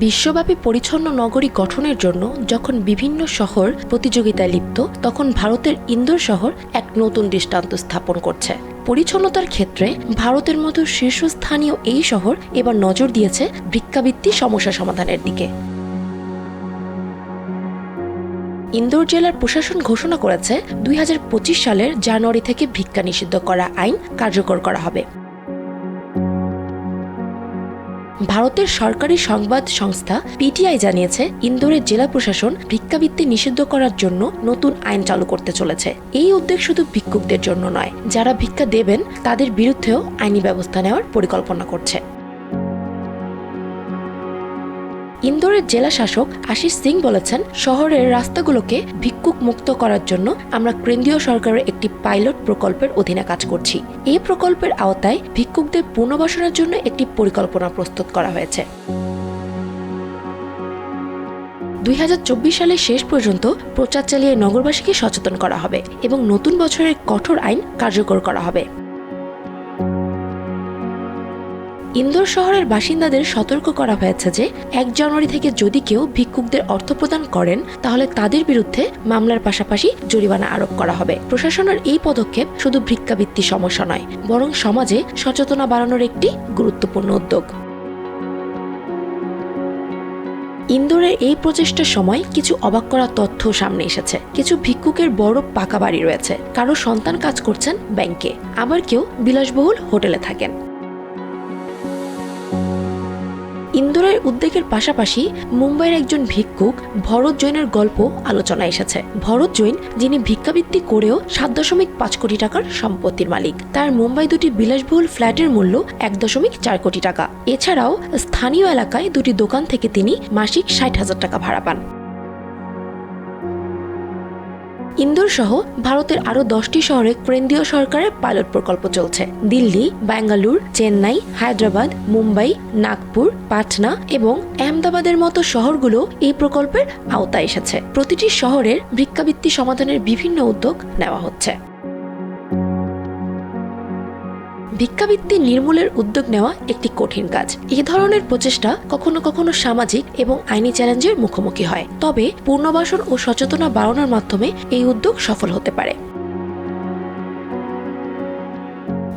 বিশ্বব্যাপী পরিচ্ছন্ন নগরী গঠনের জন্য যখন বিভিন্ন শহর প্রতিযোগিতায় লিপ্ত, তখন ভারতের ইন্দোর শহর এক নতুন দৃষ্টান্ত স্থাপন করছে। পরিচ্ছন্নতার ক্ষেত্রে ভারতের মতো শীর্ষস্থানীয় এই শহর এবার নজর দিয়েছে ভিক্ষাবৃত্তি সমস্যা সমাধানের দিকে। ইন্দোর জেলার প্রশাসন ঘোষণা করেছে 2025 সালের জানুয়ারি থেকে ভিক্ষা নিষিদ্ধ করা আইন কার্যকর করা হবে। ভারতের সরকারি সংবাদ সংস্থা পিটিআই জানিয়েছে, ইন্দোরের জেলা প্রশাসন ভিক্ষাবৃত্তি নিষিদ্ধ করার জন্য নতুন আইন চালু করতে চলেছে। এই উদ্যোগ শুধু ভিক্ষুকদের জন্য নয়, যারা ভিক্ষা দেবেন তাদের বিরুদ্ধেও আইনি ব্যবস্থা নেওয়ার পরিকল্পনা করছে। ইন্দোরের জেলা শাসক আশিস সিং বলেছেন, শহরের রাস্তাগুলোকে ভিক্ষুক মুক্ত করার জন্য আমরা কেন্দ্রীয় সরকারের একটি পাইলট প্রকল্পের অধীনে কাজ করছি। এই প্রকল্পের আওতায় ভিক্ষুকদের পুনর্বাসনের জন্য একটি পরিকল্পনা প্রস্তুত করা হয়েছে। 2024 সালের শেষ পর্যন্ত প্রচার চালিয়ে নগরবাসীকে সচেতন করা হবে এবং নতুন বছরের কঠোর আইন কার্যকর করা হবে। ইন্দোর শহরের বাসিন্দাদের সতর্ক করা হয়েছে যে 1 জানুয়ারি থেকে যদি কেউ ভিক্ষুকদের অর্থ প্রদান করেন, তাহলে তাদের বিরুদ্ধে মামলার পাশাপাশি জরিমানা আরোপ করা হবে। প্রশাসনের এই পদক্ষেপ শুধু ভিক্ষাবৃত্তি সমস্যা নয়, বরং সমাজে সচেতনতা বাড়ানোর একটি গুরুত্বপূর্ণ উদ্যোগ। ইন্দোরের এই প্রচেষ্টার সময় কিছু অবাক করা তথ্য সামনে এসেছে। কিছু ভিক্ষুকের বড় পাকা বাড়ি রয়েছে, কারো সন্তান কাজ করছেন ব্যাংকে, আবার কেউ বিলাসবহুল হোটেলে থাকেন। ইন্দোরের উদ্যোগের পাশাপাশি মুম্বাইয়ের একজন ভিক্ষুক ভরত জৈনের গল্প আলোচনায় এসেছে। ভরত জৈন, যিনি ভিক্ষাবৃত্তি করেও 7.5 কোটি টাকার সম্পত্তির মালিক। তার মুম্বাই 2টি বিলাসবহুল ফ্ল্যাটের মূল্য 1.4 কোটি টাকা। এছাড়াও স্থানীয় এলাকায় 2টি দোকান থেকে তিনি মাসিক 60,000 টাকা ভাড়া পান। ইন্দোর সহ ভারতের আরো 10টি শহরে কেন্দ্রীয় সরকারের পাইলট প্রকল্প চলছে। দিল্লি, বেঙ্গালুরু, চেন্নাই, হায়দ্রাবাদ, মুম্বাই, নাগপুর, পাটনা এবং আহমেদাবাদের মতো শহরগুলো এই প্রকল্পের আওতায় এসেছে। প্রতিটি শহরের ভিক্ষাবৃত্তি সমাধানের বিভিন্ন উদ্যোগ নেওয়া হচ্ছে। ভিক্ষাবৃত্তি নির্মূলের উদ্যোগ নেওয়া একটি কঠিন কাজ। এই ধরনের প্রচেষ্টা কখনো কখনো সামাজিক এবং আইনি চ্যালেঞ্জের মুখোমুখি হয়, তবে পুনর্বাসন ও সচেতনতা বাড়ানোর মাধ্যমে এই উদ্যোগ সফল হতে পারে।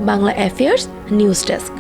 Bangla affairs news desk.